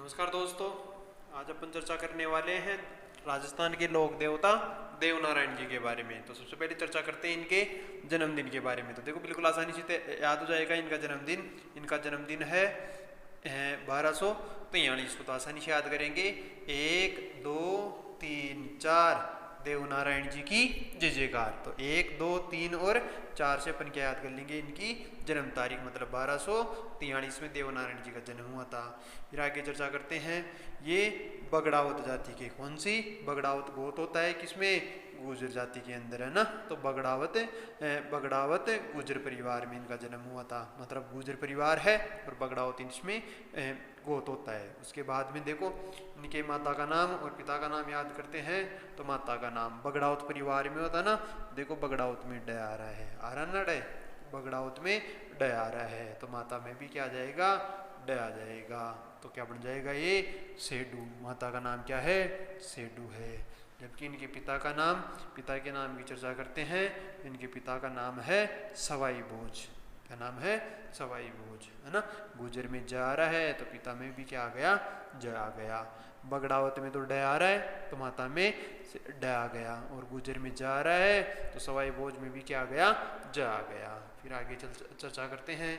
नमस्कार दोस्तों, आज अपन चर्चा करने वाले हैं राजस्थान के लोक देवता देवनारायण जी के बारे में। तो सबसे पहले चर्चा करते हैं इनके जन्मदिन के बारे में। तो देखो बिल्कुल आसानी से याद हो जाएगा इनका जन्मदिन। इनका जन्मदिन है 1243। तो आसानी से याद करेंगे 1 2 3 4 देवनारायण जी की जय जयकार। तो 1 2 3 और 4 से अपन क्या याद कर लेंगे इनकी जन्म तारीख, मतलब 1243 में देवनारायण जी का जन्म हुआ था। फिर आगे चर्चा करते हैं, ये बगड़ावत जाति के, कौन सी बगड़ावत गोत होता है किसमें, गुर्जर जाति के अंदर, है ना। तो बगड़ावत गुर्जर परिवार में इनका जन्म हुआ था, मतलब गुर्जर परिवार है और बगड़ावत इसमें गोत होता है। उसके बाद में देखो इनके माता का नाम और पिता का नाम याद करते हैं। तो माता का नाम बगड़ावत परिवार में होता ना, देखो बगड़ावत में ड आ रहा है, आ रहा ना ड, बगड़ावत में ड आ रहा है, तो माता में भी क्या आ जाएगा, ड आ जाएगा। तो क्या बन जाएगा ये सेडू। माता का नाम क्या है, सेडू है। जबकि इनके पिता का नाम, पिता के नाम की चर्चा करते हैं। इनके पिता का नाम है सवाई भोज। क्या नाम है, सवाई भोज, है ना। गुजर में जा रहा है तो पिता में भी क्या आ गया, ज आ गया। बगड़ावत में तो ड आ रहा है तो माता में ड आ गया, और गुजर में जा रहा है तो सवाई भोज में भी क्या आ गया, ज आ गया। फिर आगे चर्चा करते हैं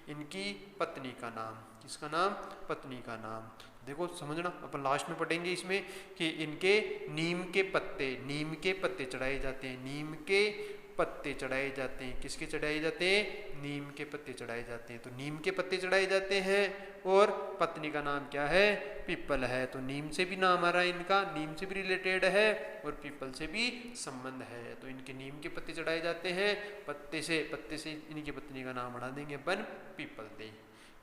इनकी पत्नी का नाम। किसका नाम, पत्नी का नाम। देखो समझना, अपन लास्ट में पढ़ेंगे इसमें कि इनके नीम के पत्ते चढ़ाए जाते हैं, नीम के पत्ते चढ़ाए जाते हैं। किसके चढ़ाए जाते हैं, नीम के पत्ते चढ़ाए जाते हैं। तो नीम के पत्ते चढ़ाए जाते हैं, और पत्नी का नाम क्या है, पीपल है। तो नीम से भी नाम आ रहा है इनका, नीम से भी रिलेटेड है और पीपल से भी संबंध है। तो इनके नीम के पत्ते चढ़ाए जाते हैं, पत्ते से इनकी पत्नी का नाम बढ़ा देंगे अपन पीपल दे।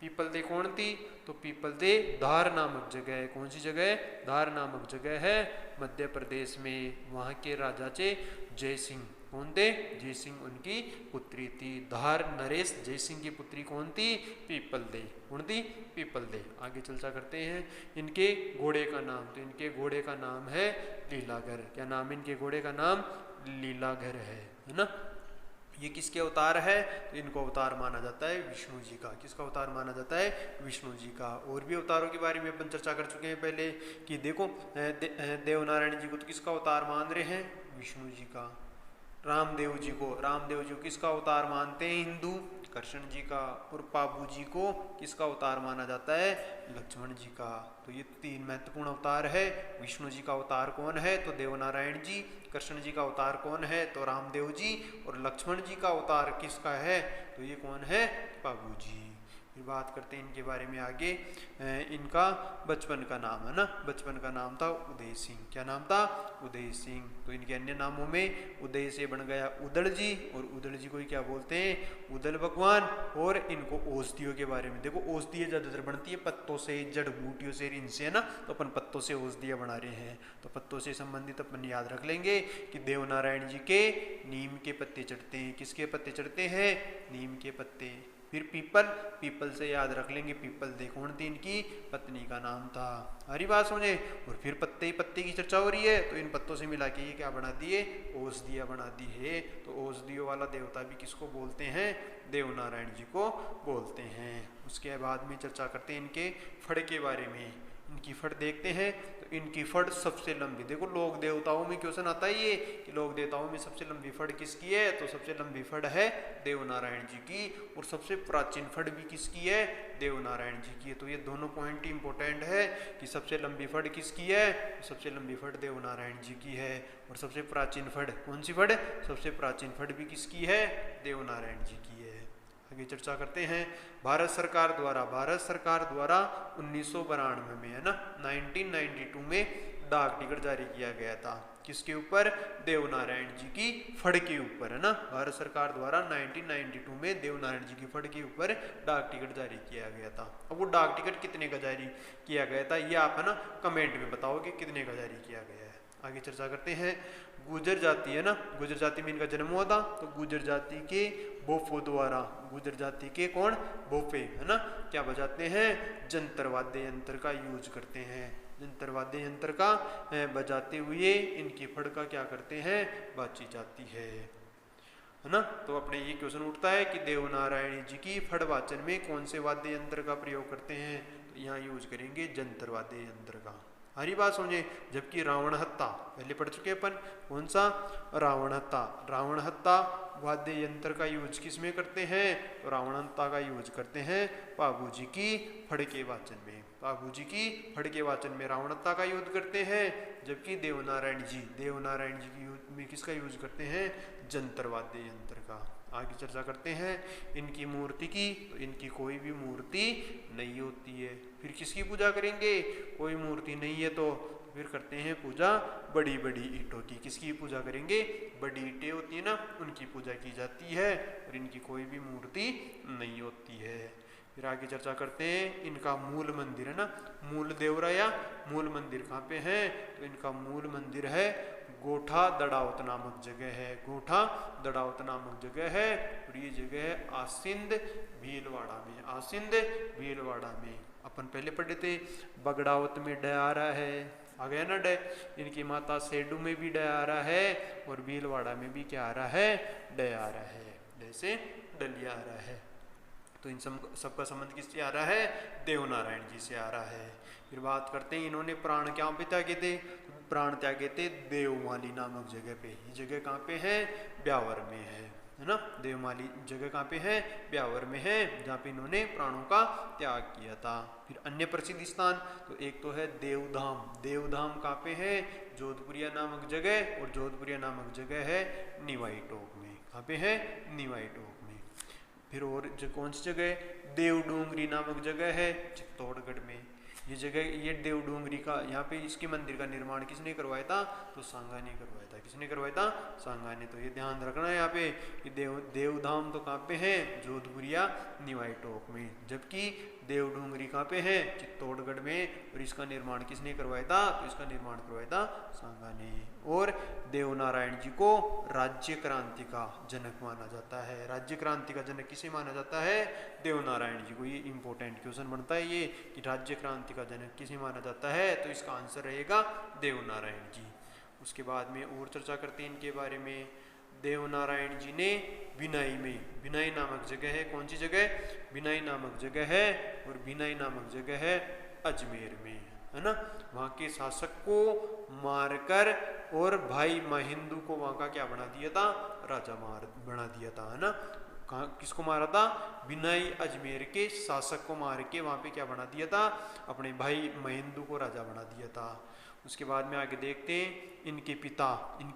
पीपल दे कौन थी, तो पीपल दे धार नामक जगह है। कौन सी जगह है, धार नामक जगह है मध्य प्रदेश में। वहाँ के राजा चे जय सिंह, कौन थे, जय सिंह उनकी पुत्री थी। धार नरेश जय सिंह की पुत्री कौन थी, पीपल दे, कौन थी, पीपल दे। आगे चर्चा करते हैं इनके घोड़े का नाम। तो इनके घोड़े का नाम है लीलागर। क्या नाम है इनके घोड़े का नाम, लीलागर है ना। ये किसके अवतार है, तो इनको अवतार माना जाता है विष्णु जी का। किसका अवतार माना जाता है, विष्णु जी का। और भी अवतारों के बारे में अपन चर्चा कर चुके हैं पहले कि देखो देवनारायण जी को तो किसका अवतार मान रहे हैं, विष्णु जी का। रामदेव जी को किसका अवतार मानते हैं हिंदू, कृष्ण जी का। और पाबू जी को किसका अवतार माना जाता है, लक्ष्मण जी का। तो ये 3 महत्वपूर्ण अवतार है। विष्णु जी का अवतार कौन है, तो देवनारायण जी। कृष्ण जी का अवतार कौन है, तो रामदेव जी। और लक्ष्मण जी का अवतार किसका है, तो ये कौन है, पाबू जी। फिर बात करते हैं इनके बारे में आगे। इनका बचपन का नाम है ना, बचपन का नाम था उदय सिंह। क्या नाम था, उदय सिंह। तो इनके अन्य नामों में उदय से बन गया उदड़ जी, और उदड़ जी को क्या बोलते हैं, उदल भगवान। और इनको औषधियों के बारे में देखो, औषधियाँ ज्यादातर बनती है पत्तों से, जड़ बूटियों से, इनसे, है ना। तो अपन पत्तों से औषधियाँ बना रहे हैं, तो पत्तों से संबंधित अपन याद रख लेंगे कि देवनारायण जी के नीम के पत्ते चढ़ते हैं। किसके पत्ते चढ़ते हैं, नीम के पत्ते। फिर पीपल से याद रख लेंगे, पीपल दे कौन थी, इनकी पत्नी का नाम था। हरी बात सुने। और फिर पत्ते की चर्चा हो रही है, तो इन पत्तों से मिला के ये क्या बना दिए, औषधियाँ बना दी है। तो औषधियों वाला देवता भी किसको बोलते हैं, देवनारायण जी को बोलते हैं। उसके बाद में चर्चा करते हैं इनके फड़ के बारे में। इनकी फड़ देखते हैं, तो इनकी फड़ सबसे लंबी, देखो लोक देवताओं में क्वेश्चन आता है ये कि लोक देवताओं में सबसे लंबी फड़ किसकी है, तो सबसे लंबी फड़ है देवनारायण जी की। और सबसे प्राचीन फड़ भी किसकी है, देवनारायण जी की है। तो ये दोनों पॉइंट इंपॉर्टेंट है कि सबसे लंबी फड़ किसकी है, सबसे लंबी फड़ देवनारायण जी की है। और सबसे प्राचीन फड़ कौन सी फड़, सबसे प्राचीन फड़ भी किसकी है, देवनारायण जी की है। आगे चर्चा करते हैं भारत सरकार द्वारा 1992 में, है ना, 1992 में डाक टिकट जारी किया गया था। किसके ऊपर, देवनारायण जी की फड़ के ऊपर, है ना। भारत सरकार द्वारा 1992 में देवनारायण जी की फड़ के ऊपर डाक टिकट जारी किया गया था। अब वो डाक टिकट कितने का जारी किया गया था, ये आप, है ना, कमेंट में बताओगे कितने का जारी किया गया है। आगे चर्चा करते हैं गुर्जर जाति, है ना, गुर्जर जाति में इनका जन्म हुआ था। तो गुर्जर जाति के बोफो द्वारा, गुर्जर जाति के कौन, बोफे, है ना, क्या बजाते हैं, जंतर वाद्य यंत्र का यूज करते हैं। जंतर वाद्य यंत्र का बजाते हुए इनकी फड़ का क्या करते हैं, बाची जाती है ना। तो अपने ये क्वेश्चन उठता है कि देवनारायण जी की फड़ वाचन में कौन से वाद्य यंत्र का प्रयोग करते हैं। यहाँ यूज करेंगे जंतर वाद्य यंत्र का। हरी बात समझे। जबकि रावण हत्ता पहले पढ़ चुके अपन, कौन सा, रावण हत्ता। रावण हत्ता वाद्य यंत्र का यूज किस में करते हैं, तो रावण हत्ता का यूज करते हैं पाबूजी की फड़के वाचन में। पाबूजी की फड़के वाचन में रावण हत्ता का यूज करते हैं। जबकि देवनारायण जी की यूज में किसका यूज करते हैं, जंतर वाद्य यंत्र का। आगे चर्चा करते हैं इनकी मूर्ति की। तो इनकी कोई भी मूर्ति नहीं होती है। फिर किसकी पूजा करेंगे, कोई मूर्ति नहीं है तो फिर करते हैं पूजा बड़ी बड़ी ईंटों की। किसकी पूजा करेंगे, बड़ी ईंटें होती है ना, उनकी पूजा की जाती है और इनकी कोई भी मूर्ति नहीं होती है। फिर आगे चर्चा करते हैं इनका मूल मंदिर है ना, मूल देवरा या मूल मंदिर कहाँ पे है, तो इनका मूल मंदिर है गोठा दड़ावत नामक जगह है। गोठा दड़ावत नामक जगह है और ये जगह है आसिंद भीलवाड़ा में। आसिंद भीलवाड़ा में अपन पहले पढ़े थे, बगड़ावत में डयारा है, आ गया ना डय। इनकी माता सेडू में भी डयारा है और भीलवाड़ा में भी क्या आ रहा है, डयारा है। जैसे डलिया आ रहा है। तो इन सबका संबंध किससे आ रहा है, देवनारायण जी से आ रहा है। फिर बात करते हैं इन्होंने प्राण क्या पे त्यागे थे, प्राण त्यागे थे देवमाली नामक जगह पे। ये जगह कहाँ पे है, ब्यावर में है ना। देवमाली जगह कहाँ पे है, ब्यावर में है, जहाँ पे इन्होंने प्राणों का त्याग किया था। फिर अन्य प्रसिद्ध स्थान, तो एक तो है देवधाम। देवधाम कहाँ पे है, जोधपुरिया नामक जगह, और जोधपुरिया नामक जगह है निवाई टोक में। कहाँ पे है, निवाई टोक में। फिर और कौन सी जगह, देवडूंगरी नामक जगह है चित्तौड़गढ़ में। ये जगह, ये देवडूंगरी का, यहाँ पे इसके मंदिर का निर्माण किसने करवाया था, तो सांगा ने करवाया था। किसने करवाया था, सांगा ने। तो ये ध्यान रखना है यहाँ पे कि देवधाम तो कहाँ पे है, जोधपुरिया निवाई टोक में। जबकि देवडूंगरी कहाँ पे है, चित्तौड़गढ़ में। और इसका निर्माण किसने करवाया था, तो इसका निर्माण करवाया था सांगा ने। और देवनारायण जी को राज्य क्रांति का जनक माना जाता है। राज्य क्रांति का जनक किसे माना जाता है, देवनारायण जी को। ये इंपॉर्टेंट क्वेश्चन बनता है ये कि राज्य क्रांति का जनक किसे माना जाता है, तो इसका आंसर रहेगा देवनारायण जी। उसके बाद में और चर्चा करते हैं इनके बारे में। देवनारायण जी ने बिनाई में, बिनाई नामक जगह है, कौन सी जगह, बिनाई नामक जगह है, और बिनाई नामक जगह है अजमेर में, है ना। वहाँ के शासक को मारकर और भाई महेंदु को वहाँ का क्या बना दिया था, राजा बना दिया था, है ना। कहाँ, किसको मारा था, बिनाई अजमेर के शासक को मार के वहाँ पे क्या बना दिया था, अपने भाई महेंदु को राजा बना दिया था। उसके बाद में आगे देखते हैं इनके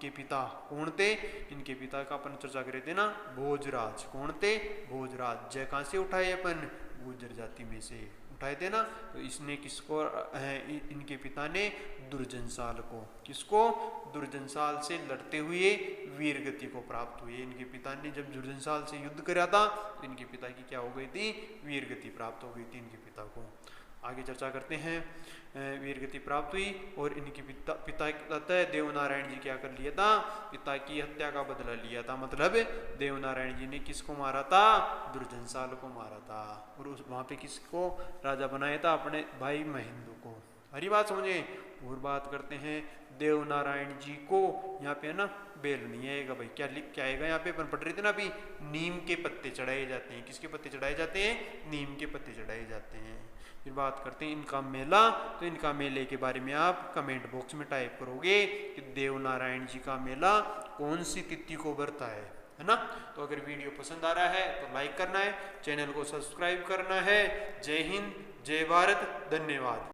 पिता कौन थे। इनके पिता का अपन चर्चा करे थे ना, भोजराज। कौन थे, भोजराज। जय कहाँ से उठाए अपन, गुर्जर जाति में से उठाए थे ना। तो इसने किसको, इनके पिता ने दुर्जनसाल को, किसको, दुर्जनसाल से लड़ते हुए वीर गति को प्राप्त हुई। इनके पिता ने जब दुर्जनसाल से युद्ध करा था तो इनके पिता की क्या हो गई थी, वीर गति प्राप्त हो गई थी इनके पिता को। आगे चर्चा करते हैं, वीर गति प्राप्त हुई और इनके पिता कहता है देवनारायण जी क्या कर लिया था, पिता की हत्या का बदला लिया था। मतलब देवनारायण जी ने किसको मारा था, दुर्जनसाल को मारा था। और उस वहाँ पे किसको राजा बनाया था, अपने भाई महेंदु को। हरी बात समझे। और बात करते हैं देवनारायण जी को, यहाँ पे है ना बेल नहीं आएगा भाई, क्या आएगा यहाँ पे, अपन पढ़ रहे थे ना अभी, नीम के पत्ते चढ़ाए जाते हैं। किसके पत्ते चढ़ाए जाते हैं, नीम के पत्ते चढ़ाए जाते हैं। फिर बात करते हैं इनका मेला। तो इनका मेले के बारे में आप कमेंट बॉक्स में टाइप करोगे कि देवनारायण जी का मेला कौन सी तिथि को बरता है ना। तो अगर वीडियो पसंद आ रहा है तो लाइक करना है, चैनल को सब्सक्राइब करना है। जय हिंद, जय भारत, धन्यवाद।